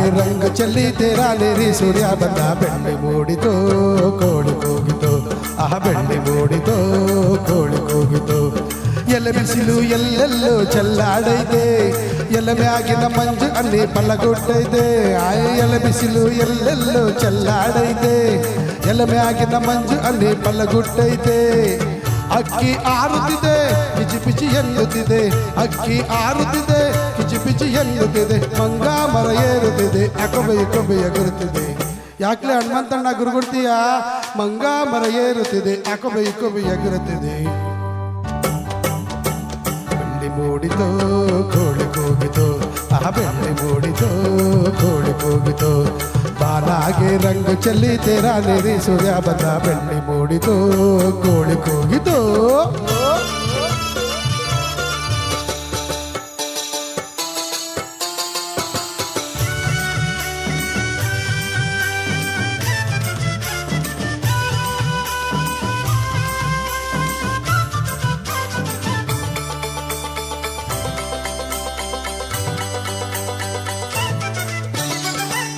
ಬಾಲಾಗೆ ರಂಗು ಚೆಲ್ಲಿ ತೇರಾಲೇರಿ ಸೂರ್ಯ ಬಂದ ಬೆಳ್ಳಿ ಮೂಡಿತು ಕೋಳಿ ಕೂಗಿತು ಬೆಳ್ಳಿ ಮೂಡಿತು ಕೋಳಿ ಕೂಗಿತು ಎಲೆ ಬಿಸಿಲು ಎಲ್ಲೆಲ್ಲೂ ಚೆಲ್ಲಾಡೈತೆ ಎಲೆ ಮ್ಯಾಗಿನ ಮಂಜು ಅಲ್ಲಿ ಪಲ್ಲಗುಟ್ಟೈತೆ ಎಲೆ ಬಿಸಿಲು ಎಲ್ಲೆಲ್ಲೂ ಚೆಲ್ಲಾಡೈತೆ ಎಲೆ ಮ್ಯಾಗಿನ ಮಂಜು ಅಲ್ಲಿ ಪಲ್ಲಗುಟ್ಟೈತೆ ಅಕ್ಕಿ ಆರುತ್ತಿದೆ ಕಿಚಿ ಪಿಚಿ ಎನ್ನುತ್ತಿದೆ ಅಕ್ಕಿ ಆರುತ್ತಿದೆ ಕಿಚಿ ಪಿಚಿ ಎನ್ನುತ್ತಿದೆ ಮಂಗ ಮರ ಏರುತ್ತಿದೆ ಅಕೊಬೆ ಎಗುರುತ್ತಿದೆ ಯಾಕ್ಲೆ ಹನುಮಂತಣ್ಣ ಗುರುಗುಡ್ತೀಯ ಮಂಗ ಮರ ಏರುತ್ತಿದೆ ಅಕೊಬೆ ಎಗುರುತ್ತಿದೆ ಬೆಳ್ಳಿ ಮೂಡಿತು ಕೋಳಿ ಕೂಗಿತು ಬೆಳ್ಳಿ ಮೂಡಿತು ಕೋಳಿ ಕೂಗಿತು ಬಾಲಾಗೆ ರಂಗು ಚೆಲ್ಲಿ ತೇರಾಲೇರಿ ಸೂರ್ಯ ಬಂದ ಬೆಳ್ಳಿ ಮೂಡಿತು ಕೋಳಿ ಕೂಗಿತು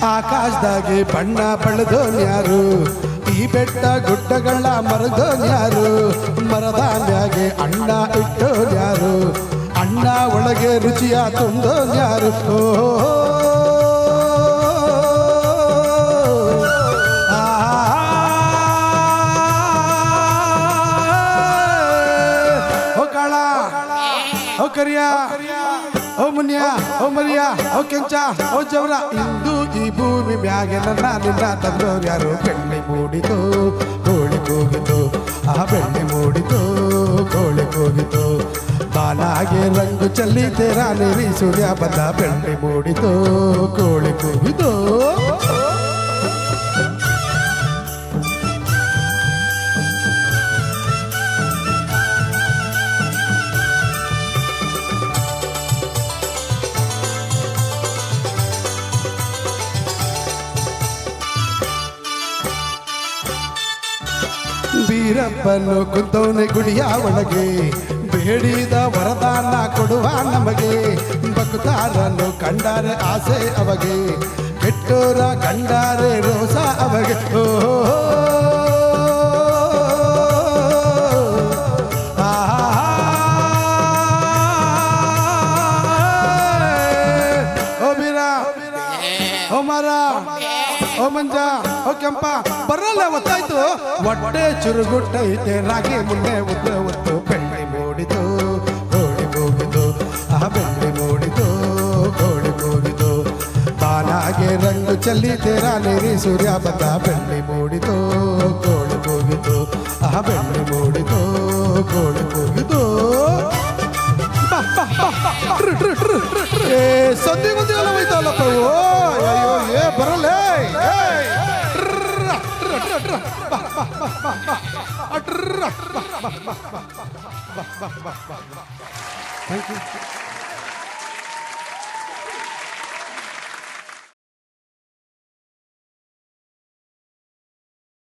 ಆಕಾಶದಾಗೆ ಬಣ್ಣ ಬಳ್ದೋನ್ಯಾರು ಈ ಬೆಟ್ಟ ಗುಡ್ಡಗಳ ಮರದೋನ್ಯಾರು ಮರದ ಮ್ಯಾಗೆ ಅಣ್ಣ ಇಟ್ಟೋನ್ಯಾರು ಅಣ್ಣ ಒಳಗೆ ರುಚಿಯ ತುಂಬೋನ್ಯಾರು ಓ ಕಾಳ ಓ ಕರಿಯ ಓ ಮುನಿಯ ಓ ಮರಿಯ ಓ ಕೆಂಚ ಓ ಜವರ ಇಂದು ಈ ಭೂಮಿ ಮ್ಯಾಗೆ ನನ್ನ ನಿನ್ನ ತಂದೋರು ಯಾರು ಬೆಳ್ಳಿ ಮೂಡಿತು ಕೋಳಿ ಕೂಗಿತು ಬೆಳ್ಳಿ ಮೂಡಿತು ಕೋಳಿ ಕೂಗಿತು ಬಾಲಾಗೆ ರಂಗು ಚೆಲ್ಲಿ ತೇರಾಲೇರಿ ಸೂರ್ಯ ಬಂದ ಬೆಳ್ಳಿ ಮೂಡಿತು ಕೋಳಿ ಕೂಗಿತು ಬೀರಪ್ಪನು ಕುಂತವನೆ ಗುಡಿಯ ಒಳಗೆ ಬೇಡಿದ ವರದಾನ ಕೊಡುವ ನಮಗೆ ಭಕ್ತಾರನ್ನು ಕಂಡಾರೆ ಆಸೆ ಅವಗೆ ಕೆಟ್ಟೋರ ಕಂಡಾರೆ ರೋಸ ಅವಗೆ ಓ ಬೀರ ಓ ಮರ ಓ ಮಂಜ ಓ ಕೆಂಪ ಬರಲ್ಲ ಒತ್ತಾಯ್ತು ಹೊಟ್ಟೆ ಚುರುಗುಟ್ಟೈತೆ ರಾಗಿ ಮುನ್ನೆ ಒತ್ತು ಬೆಳ್ಳಿ ಮೂಡಿತು ಕೋಳಿ ಕೂಗಿತು ಬೆಳ್ಳಿ ಮೂಡಿತು ಕೋಳಿ ಕೂಗಿತು ಬಾಲಾಗೆ ರಂಗು ಚೆಲ್ಲಿ ತೇರಾಲೇರಿ ಸೂರ್ಯ ಬಂದ ಬೆಳ್ಳಿ ಮೂಡಿತು ಕೋಳಿ ಕೂಗಿತು ಬೆಳ್ಳಿ ಮೂಡಿತು ಕೋಳಿ ಕೂಗಿತು ಸಂಧಿ ಎಲ್ಲ ಹೋಯ್ತಲ್ಲಪ್ಪ ಅಯ್ಯೋ ಬರಲ್ಲ ಥ್ಯಾಂಕ್ ಯು